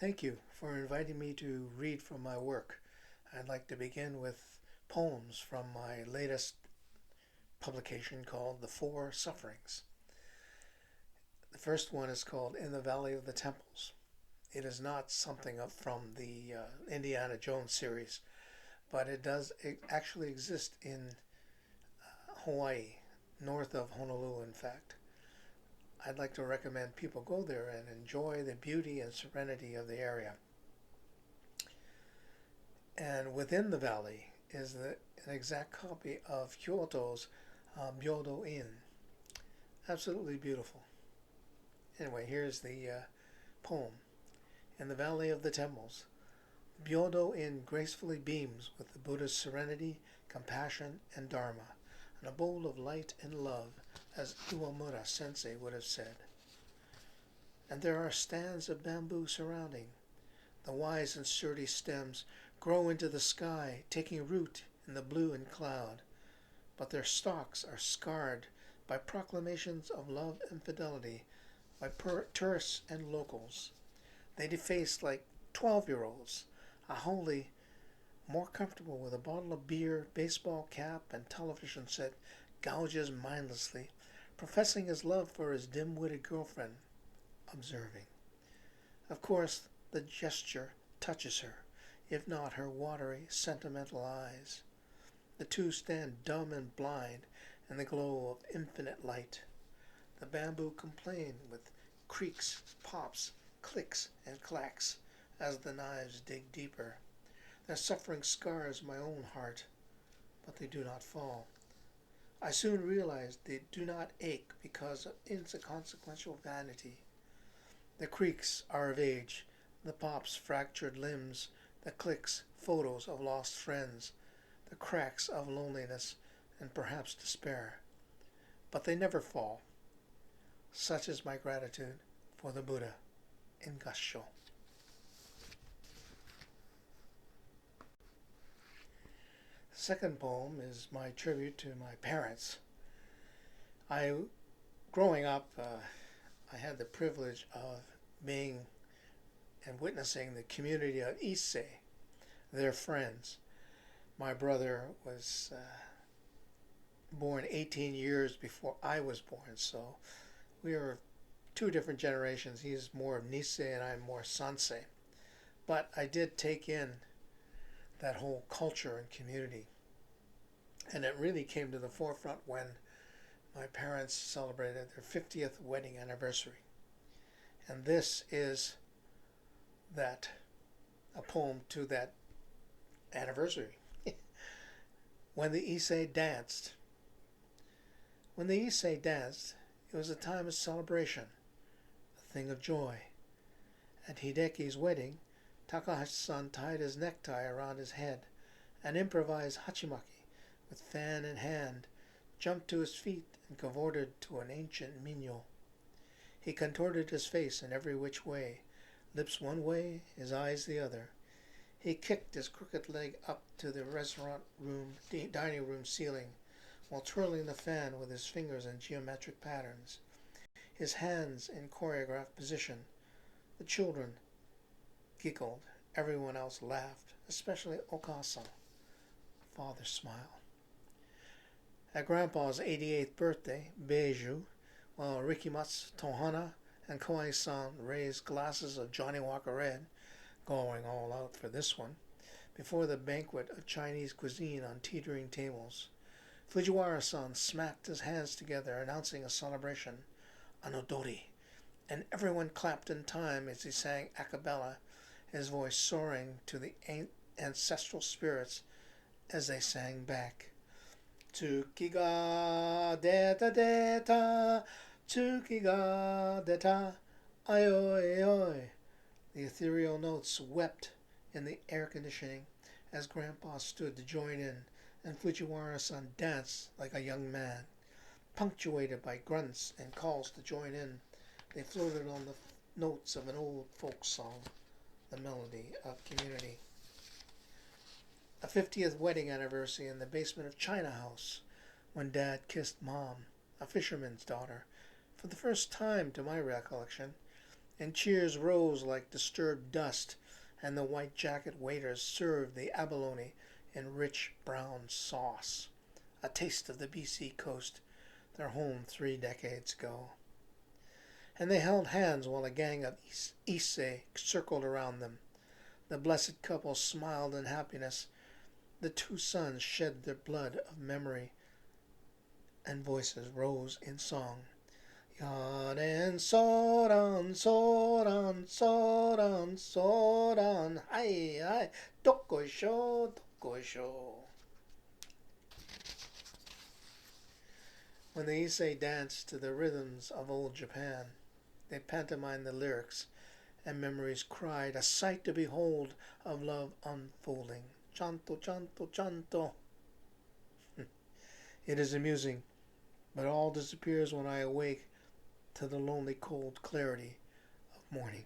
Thank you for inviting me to read from my work. I'd like to begin with poems from my latest publication called The Four Sufferings. The first one is called In the Valley of the Temples. It is not something from the Indiana Jones series, but it actually exist in Hawaii, north of Honolulu, in fact. I'd like to recommend people go there and enjoy the beauty and serenity of the area. And within the valley is an exact copy of Kyoto's Byodo Inn. Absolutely beautiful. Anyway, here's the poem. In the Valley of the Temples, Byodo Inn gracefully beams with the Buddha's serenity, compassion, and Dharma, an abode of light and love, as Iwamura Sensei would have said. And there are stands of bamboo surrounding. The wise and sturdy stems grow into the sky, taking root in the blue and cloud, but their stalks are scarred by proclamations of love and fidelity by tourists and locals. They deface like 12-year-olds, a wholly more comfortable with a bottle of beer, baseball cap, and television set, gouges mindlessly, professing his love for his dim-witted girlfriend, observing. Of course, the gesture touches her, if not her watery, sentimental eyes. The two stand dumb and blind in the glow of infinite light. The bamboo complain with creaks, pops, clicks, and clacks as the knives dig deeper. Their suffering scars my own heart, but they do not fall. I soon realized they do not ache because of inconsequential vanity. The creaks are of age, the pops fractured limbs, the clicks photos of lost friends, the cracks of loneliness and perhaps despair. But they never fall. Such is my gratitude for the Buddha in Gassho. The second poem is my tribute to my parents. I, growing up, I had the privilege of being and witnessing the community of Issei, their friends. My brother was born 18 years before I was born, so we are two different generations. He's more of Nisei and I'm more Sansei. But I did take in that whole culture and community. And it really came to the forefront when my parents celebrated their 50th wedding anniversary. And this is a poem to that anniversary. When the Issei danced. When the Issei danced, it was a time of celebration, a thing of joy. At Hideki's wedding, Takahashi-san tied his necktie around his head and improvised hachimaki with fan in hand, jumped to his feet and cavorted to an ancient minyo. He contorted his face in every which way, lips one way, his eyes the other. He kicked his crooked leg up to the dining room ceiling, while twirling the fan with his fingers in geometric patterns, his hands in choreographed position. The children giggled. Everyone else laughed, especially Okasa. Father smiled. At Grandpa's 88th birthday, Beiju, while Rikimatsu, Tohana, and Kawai-san raised glasses of Johnny Walker Red, going all out for this one, before the banquet of Chinese cuisine on teetering tables, Fujiwara-san smacked his hands together, announcing a celebration, an odori, and everyone clapped in time as he sang a cappella, his voice soaring to the ancestral spirits as they sang back. Tsuki ga deta deta, Tsuki ga deta, ayoi ayoi. The ethereal notes wept in the air conditioning as Grandpa stood to join in, and Fujiwara-san danced like a young man. Punctuated by grunts and calls to join in, they floated on the notes of an old folk song, the melody of community. A 50th wedding anniversary in the basement of China House, when Dad kissed Mom, a fisherman's daughter, for the first time to my recollection. and cheers rose like disturbed dust, and the white jacket waiters served the abalone in rich brown sauce, a taste of the BC coast, their home 3 decades ago. And they held hands while a gang of Issei circled around them. The blessed couple smiled in happiness. The two sons shed their blood of memory, and voices rose in song. Yaren soran soran soran soran hai hai dokkoisho dokkoisho. When the Issei danced to the rhythms of old Japan, they pantomimed the lyrics, and memories cried, a sight to behold of love unfolding. Chanto, chanto, chanto. It is amusing, but all disappears when I awake to the lonely cold clarity of morning.